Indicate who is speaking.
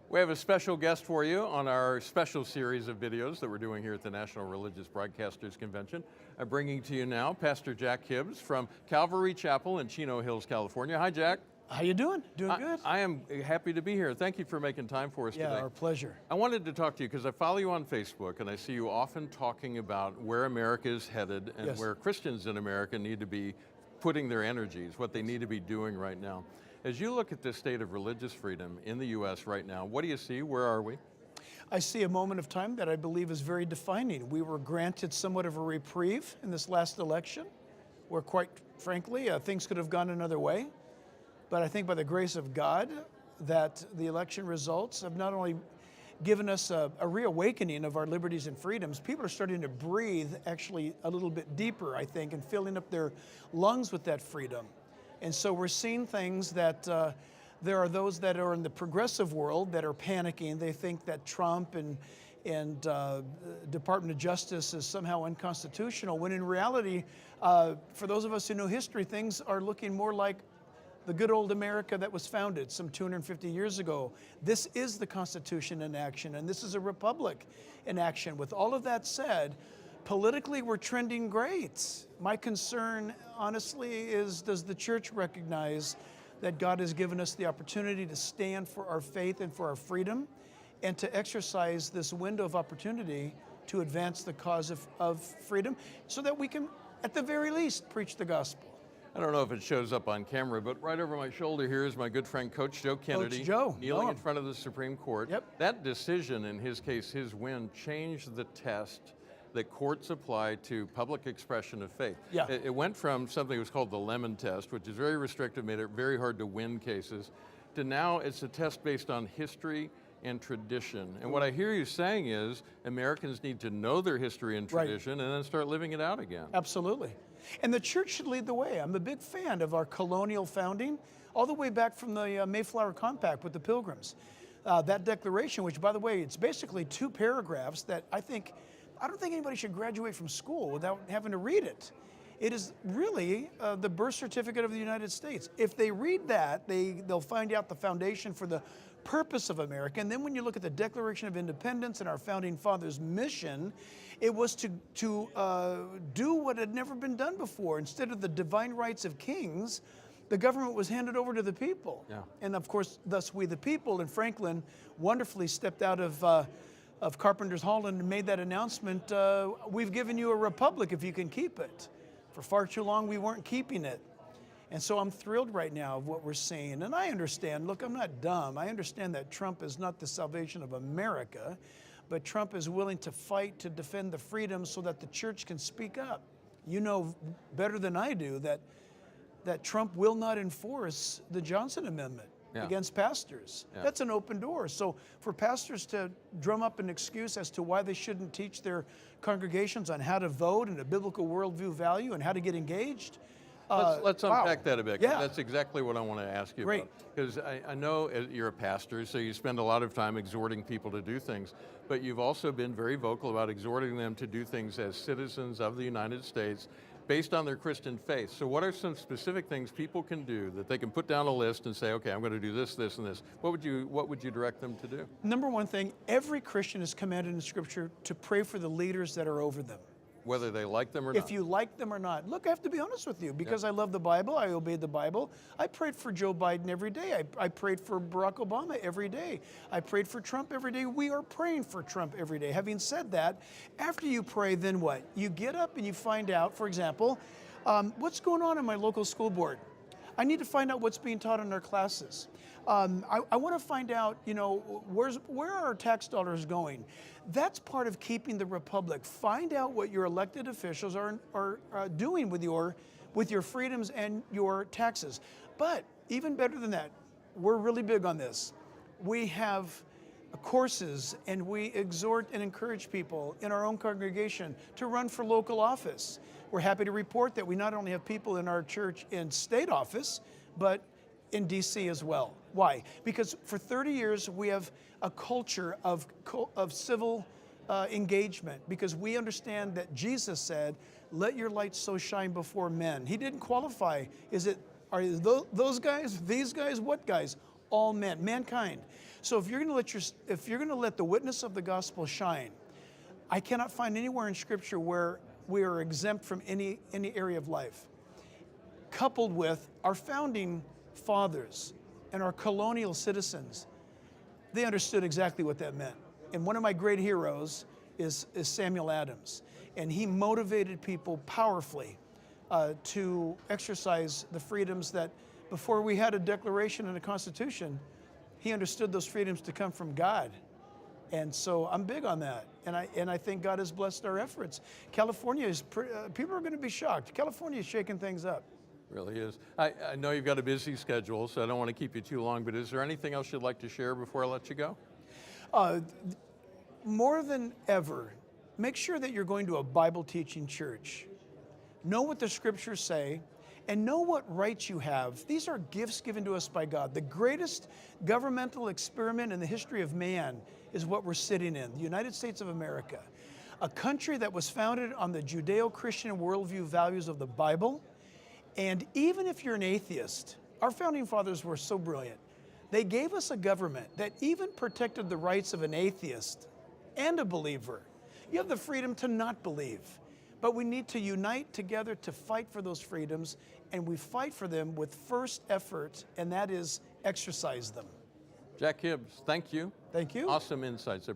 Speaker 1: We have a special guest for you on our special series of videos that we're doing here at the National Religious Broadcasters Convention. I'm bringing to you now Pastor Jack Hibbs from Calvary Chapel in Chino Hills, California. Hi, Jack.
Speaker 2: How you doing? Doing good?
Speaker 1: I am happy to be here. Thank you for making time for us today.
Speaker 2: Yeah, our pleasure.
Speaker 1: I wanted to talk to you because I follow you on Facebook and I see you often talking about where America is headed and where Christians in America need to be putting their energies, what they need to be doing right now. As you look at the state of religious freedom in the U.S. right now, what do you see? Where are we?
Speaker 2: I see a moment of time that I believe is very defining. We were granted somewhat of a reprieve in this last election, where quite frankly, things could have gone another way. But I think by the grace of God that the election results have not only given us a reawakening of our liberties and freedoms, people are starting to breathe actually a little bit deeper, I think, and filling up their lungs with that freedom. And so we're seeing things that there are those that are in the progressive world that are panicking. They think that Trump and Department of Justice is somehow unconstitutional, when in reality, for those of us who know history, things are looking more like the good old America that was founded some 250 years ago. This is the Constitution in action, and this is a republic in action. With all of that said, politically, we're trending great. My concern, honestly, is does the church recognize that God has given us the opportunity to stand for our faith and for our freedom, and to exercise this window of opportunity to advance the cause of freedom so that we can, at the very least, preach the gospel?
Speaker 1: I don't know if it shows up on camera, but right over my shoulder here is my good friend, Coach Joe Kennedy,
Speaker 2: Coach Joe,
Speaker 1: kneeling in front of the Supreme Court.
Speaker 2: Yep.
Speaker 1: That decision, in his case, his win, changed the test that courts apply to public expression of faith.
Speaker 2: Yeah.
Speaker 1: It went from something that was called the Lemon Test, which is very restrictive, made it very hard to win cases, to now it's a test based on history and tradition. And what I hear you saying is Americans need to know their history and tradition and then start living it out again.
Speaker 2: Absolutely. And the church should lead the way. I'm a big fan of our colonial founding, all the way back from the Mayflower Compact with the Pilgrims. That declaration, which, by the way, it's basically 2 paragraphs that I don't think anybody should graduate from school without having to read it. It is really the birth certificate of the United States. If they read that, they'll find out the foundation for the purpose of America. And then when you look at the Declaration of Independence and our Founding Fathers' mission, it was to do what had never been done before. Instead of the divine rights of kings, the government was handed over to the people. Yeah. And of course, thus we the people, and Franklin wonderfully stepped out of Carpenter's Hall and made that announcement, we've given you a republic if you can keep it. For far too long, we weren't keeping it. And so I'm thrilled right now of what we're seeing. And I understand, look, I'm not dumb. I understand that Trump is not the salvation of America, but Trump is willing to fight to defend the freedom so that the church can speak up. You know better than I do that Trump will not enforce the Johnson Amendment against pastors. That's an open door. So for pastors to drum up an excuse as to why they shouldn't teach their congregations on how to vote and a biblical worldview value and how to get engaged,
Speaker 1: let's unpack that a bit. Yeah. That's exactly what I want to ask you about. Because I know you're a pastor, so you spend a lot of time exhorting people to do things, but you've also been very vocal about exhorting them to do things as citizens of the United States based on their Christian faith. So what are some specific things people can do that they can put down a list and say, okay, I'm going to do this, this, and this? What would you direct them to do?
Speaker 2: Number one thing, every Christian is commanded in Scripture to pray for the leaders that are over them.
Speaker 1: Whether they like them or not.
Speaker 2: If you like them or not. Look, I have to be honest with you, because I love the Bible, I obeyed the Bible. I prayed for Joe Biden every day. I prayed for Barack Obama every day. I prayed for Trump every day. We are praying for Trump every day. Having said that, after you pray, then what? You get up and you find out, for example, what's going on in my local school board? I need to find out what's being taught in our classes. I want to find out, where are our tax dollars going? That's part of keeping the republic. Find out what your elected officials are doing with your freedoms and your taxes. But even better than that, we're really big on this. We have courses, and we exhort and encourage people in our own congregation to run for local office. We're happy to report that we not only have people in our church in state office, but in DC as well. Why? Because for 30 years we have a culture of civil engagement, because we understand that Jesus said, let your light so shine before men. He didn't qualify. Are those guys, these guys, what guys? all men, mankind. So if you're going to let the witness of the gospel shine, I cannot find anywhere in Scripture where we are exempt from any area of life. Coupled with our founding fathers and our colonial citizens, they understood exactly what that meant. And one of my great heroes is Samuel Adams. And he motivated people powerfully to exercise the freedoms that before we had a declaration and a constitution, he understood those freedoms to come from God. And so I'm big on that. And I think God has blessed our efforts. California is, people are going to be shocked. California is shaking things up.
Speaker 1: Really is. I know you've got a busy schedule, so I don't want to keep you too long, but is there anything else you'd like to share before I let you go?
Speaker 2: More than ever, make sure that you're going to a Bible teaching church. Know what the scriptures say and know what rights you have. These are gifts given to us by God. The greatest governmental experiment in the history of man is what we're sitting in, the United States of America, a country that was founded on the Judeo-Christian worldview values of the Bible. And even if you're an atheist, our founding fathers were so brilliant. They gave us a government that even protected the rights of an atheist and a believer. You have the freedom to not believe, but we need to unite together to fight for those freedoms, and we fight for them with first effort, and that is exercise them.
Speaker 1: Jack Hibbs, thank you.
Speaker 2: Thank you.
Speaker 1: Awesome insights.